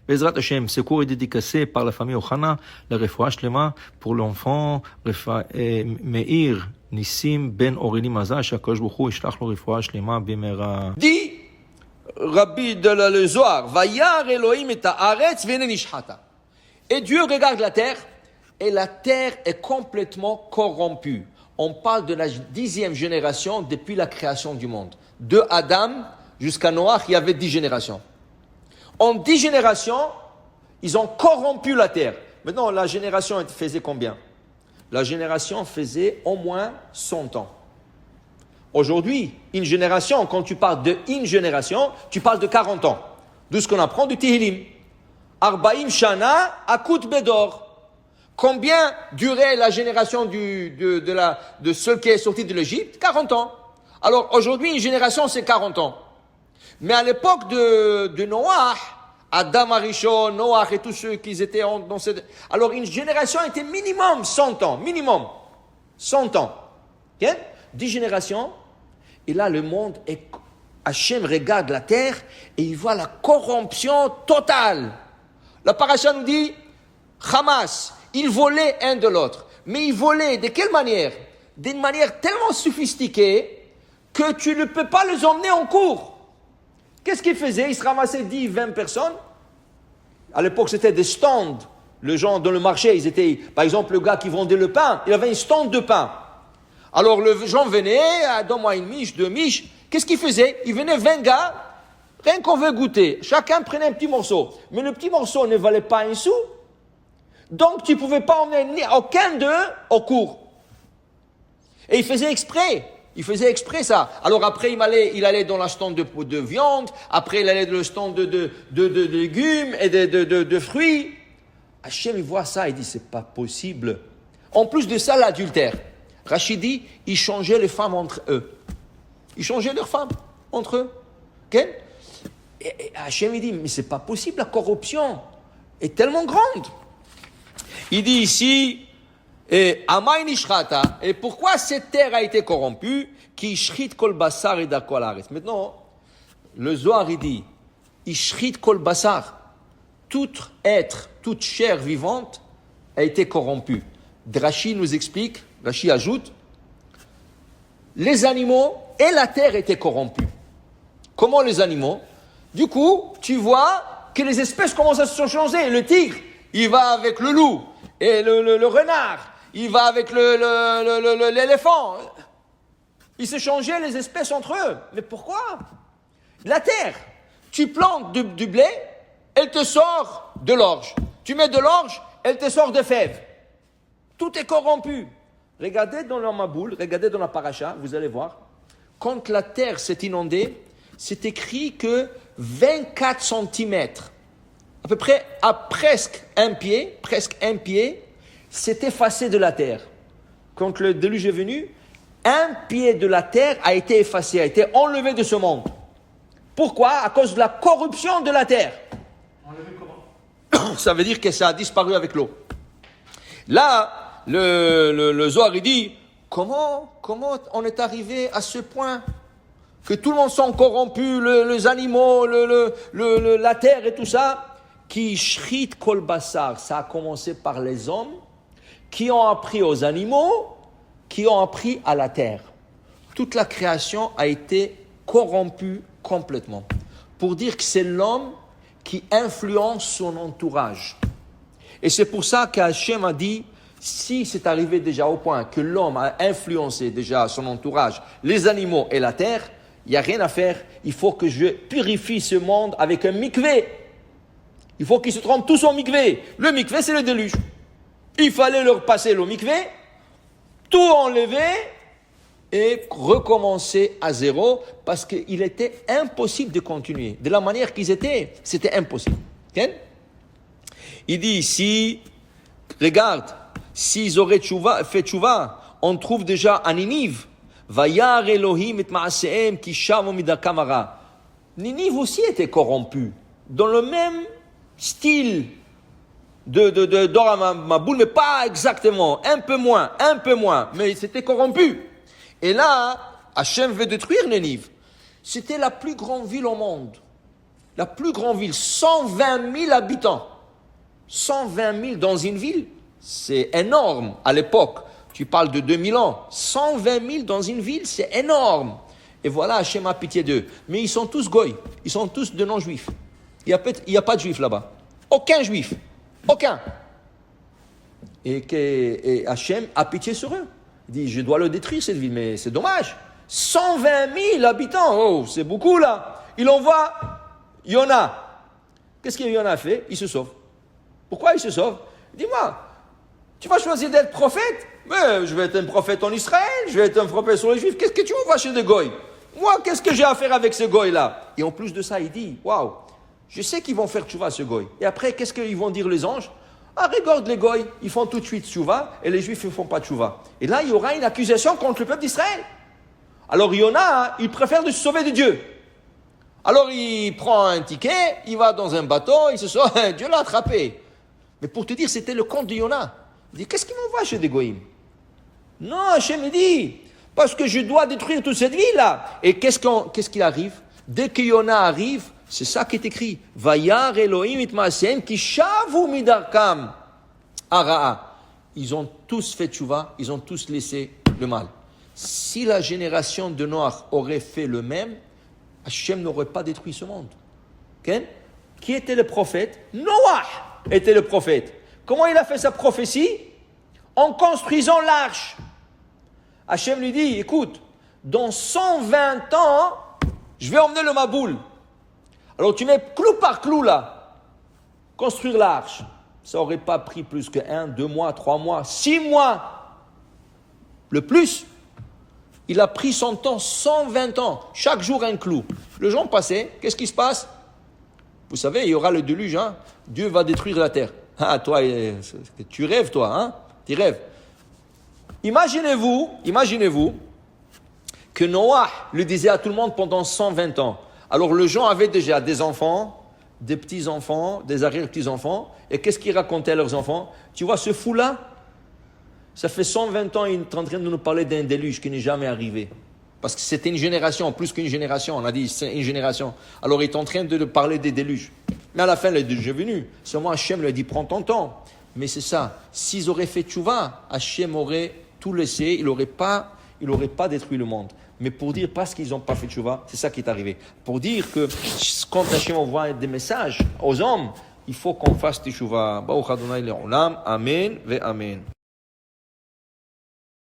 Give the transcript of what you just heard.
Bezrat Hashem, secours est dédicacé par la famille Ochana, la refoua shlema pour l'enfant Meir Nissim ben Oreli Maza, שהקדוש ברוך הוא ישלח לו רפואה שלמה במהרה. Dit Rabbi de le Zohar, Vayar Elohim et haaretz v'hine nishchata. Et Dieu regarde la terre, et la terre est complètement corrompue. On parle de la 10e génération depuis la création du monde. De Adam jusqu'à Noach, il y avait 10 générations. En 10 générations, ils ont corrompu la terre. Maintenant, la génération faisait combien? La génération faisait au moins 100 ans. Aujourd'hui, une génération, quand tu parles d'une génération, tu parles de 40 ans. D'où ce qu'on apprend du Tehillim. Arbaim Shana Akut Bedor. Combien durait la génération de ceux qui est sorti de l'Égypte? 40 ans. Alors aujourd'hui, une génération, c'est 40 ans. Mais à l'époque de Noach, Adam Arishon, Noach et tous ceux qui étaient dans cette... Alors une génération était minimum 100 ans. Minimum 100 ans. Okay? 10 générations. Et là, le monde, Hachem regarde la terre et il voit la corruption totale. La paracha nous dit, Hamas, ils volaient un de l'autre. Mais ils volaient de quelle manière? D'une manière tellement sophistiquée que tu ne peux pas les emmener en cours. Qu'est-ce qu'ils faisaient? Ils se ramassaient 10, 20 personnes. À l'époque, c'était des stands. Les gens dans le marché, ils étaient, par exemple, le gars qui vendait le pain, il avait un stand de pain. Alors, les gens venaient, donne-moi une miche, 2 miches. Qu'est-ce qu'ils faisaient? Ils venaient 20 gars, rien qu'on veut goûter. Chacun prenait un petit morceau. Mais le petit morceau ne valait pas un sou. Donc, tu ne pouvais pas emmener aucun d'eux au cours. Et ils faisaient exprès. Il faisait exprès ça. Alors après, il allait dans la stand de viande. Après, il allait dans le stand de légumes et de fruits. Hachem, il voit ça, il dit, c'est pas possible. En plus de ça, l'adultère. Rachid dit, ils changeaient les femmes entre eux. Ils changeaient leurs femmes entre eux. Okay? Et Hachem, il dit, mais c'est pas possible, la corruption est tellement grande. Il dit ici, et Amay Nishrata, et pourquoi cette terre a été corrompue? Qui shrit kol basar et dakol haaretz. Maintenant, le Zohar il dit, ishrit kol basar, tout être, toute chair vivante a été corrompue. Drachi nous explique, Drachi ajoute, les animaux et la terre étaient corrompus. Comment les animaux? Du coup, tu vois que les espèces commencent à se changer. Le tigre, il va avec le loup, et le renard, il va avec l'éléphant. Ils se changeaient les espèces entre eux. Mais pourquoi? La terre. Tu plantes du blé, elle te sort de l'orge. Tu mets de l'orge, elle te sort de fèves. Tout est corrompu. Regardez dans la Maboul, regardez dans la paracha, vous allez voir. Quand la terre s'est inondée, c'est écrit que 24 centimètres, à peu près à presque un pied, s'est effacé de la terre. Quand le déluge est venu, un pied de la terre a été effacé, a été enlevé de ce monde. Pourquoi? À cause de la corruption de la terre. Enlevé comment? Ça veut dire que ça a disparu avec l'eau. Là, le Zohar il dit, comment on est arrivé à ce point que tout le monde sont corrompus, les animaux, la terre et tout ça, qui shrit kol basar, ça a commencé par les hommes qui ont appris aux animaux, qui ont appris à la terre. Toute la création a été corrompue complètement. Pour dire que c'est l'homme qui influence son entourage. Et c'est pour ça qu'Hachem a dit, si c'est arrivé déjà au point que l'homme a influencé déjà son entourage, les animaux et la terre, il n'y a rien à faire. Il faut que je purifie ce monde avec un mikvé. Il faut qu'ils se trompent tous en mikvé. Le mikvé, c'est le déluge. Il fallait leur passer le mikvé, tout enlever et recommencer à zéro parce qu'il était impossible de continuer. De la manière qu'ils étaient, c'était impossible. Okay? Il dit ici, regarde, s'ils auraient fait tchouva, on trouve déjà à Ninive, Vayar Elohim et Maaseem ki shavu midakam hara. Ninive aussi était corrompu, dans le même style d'Ora Maboul, mais pas exactement, un peu moins, mais c'était corrompu. Et là, Hachem veut détruire Ninive. C'était la plus grande ville au monde. la plus grande ville, 120 000 habitants. 120 000 dans une ville, c'est énorme à l'époque. Tu parles de 2000 ans. 120 000 dans une ville, c'est énorme. Et voilà, Hachem a pitié d'eux. Mais ils sont tous goy. Ils sont tous de non-juifs. Il n'y a pas de juifs là-bas. Aucun juif. Aucun. Et Hachem a pitié sur eux. Il dit, je dois le détruire cette ville, mais c'est dommage. 120 000 habitants, oh, c'est beaucoup là. Il envoie Yona. Qu'est-ce que Yona a fait? Il se sauve. Pourquoi il se sauve? Dis-moi, tu vas choisir d'être prophète? Mais je vais être un prophète en Israël, je vais être un prophète sur les Juifs. Qu'est-ce que tu envoies chez des goy? Moi, qu'est-ce que j'ai à faire avec ce goy-là? Et en plus de ça, il dit, waouh, je sais qu'ils vont faire tchouva ce goy. Et après, qu'est-ce qu'ils vont dire les anges? Ah, regarde les goy, ils font tout de suite tchouva et les Juifs ne font pas tchouva. Et là, il y aura une accusation contre le peuple d'Israël. Alors Yona, il préfère de se sauver de Dieu. Alors il prend un ticket, il va dans un bateau, il se sauve, Dieu l'a attrapé. Mais pour te dire, c'était le compte de Yona. Il dit, qu'est-ce qu'il m'envoie chez des goïms? Non, Hachem me dit, parce que je dois détruire toute cette ville-là. Et qu'est-ce qu'il arrive? Dès que Yona arrive, c'est ça qui est écrit. Vayar Elohim it maasem ki shavu midarkam ara'a. Ils ont tous fait tchouva, ils ont tous laissé le mal. Si la génération de Noach aurait fait le même, Hachem n'aurait pas détruit ce monde. Okay? Qui était le prophète? Noach était le prophète. Comment il a fait sa prophétie? En construisant l'arche. Hachem lui dit, écoute, dans 120 ans, je vais emmener le Maboul. Alors tu mets clou par clou là, construire l'arche. Ça n'aurait pas pris plus que 1, 2 mois, 3 mois, 6 mois. Le plus. Il a pris son temps, 120 ans. Chaque jour un clou. Le jour passé, qu'est-ce qui se passe? Vous savez, il y aura le déluge. Hein? Dieu va détruire la terre. Ah, toi, tu rêves, toi. Hein? Tu rêves. Imaginez-vous que Noah le disait à tout le monde pendant 120 ans. Alors, les gens avaient déjà des enfants, des petits-enfants, des arrière-petits-enfants. Et qu'est-ce qu'ils racontaient à leurs enfants? Tu vois, ce fou-là, ça fait 120 ans, il est en train de nous parler d'un déluge qui n'est jamais arrivé. Parce que c'était une génération, plus qu'une génération. On a dit, c'est une génération. Alors, il est en train de parler des déluges. Mais à la fin, le déluge est venu. Seulement, Hachem lui a dit, prends ton temps. Mais c'est ça. S'ils auraient fait tchouva, Hachem aurait tout laissé. Il n'aurait pas détruit le monde. Mais pour dire, parce qu'ils n'ont pas fait tchouva, c'est ça qui est arrivé. Pour dire que quand Hachem envoie des messages aux hommes, il faut qu'on fasse tchouva. Baruch Adonai le'olam. Amen ve amen.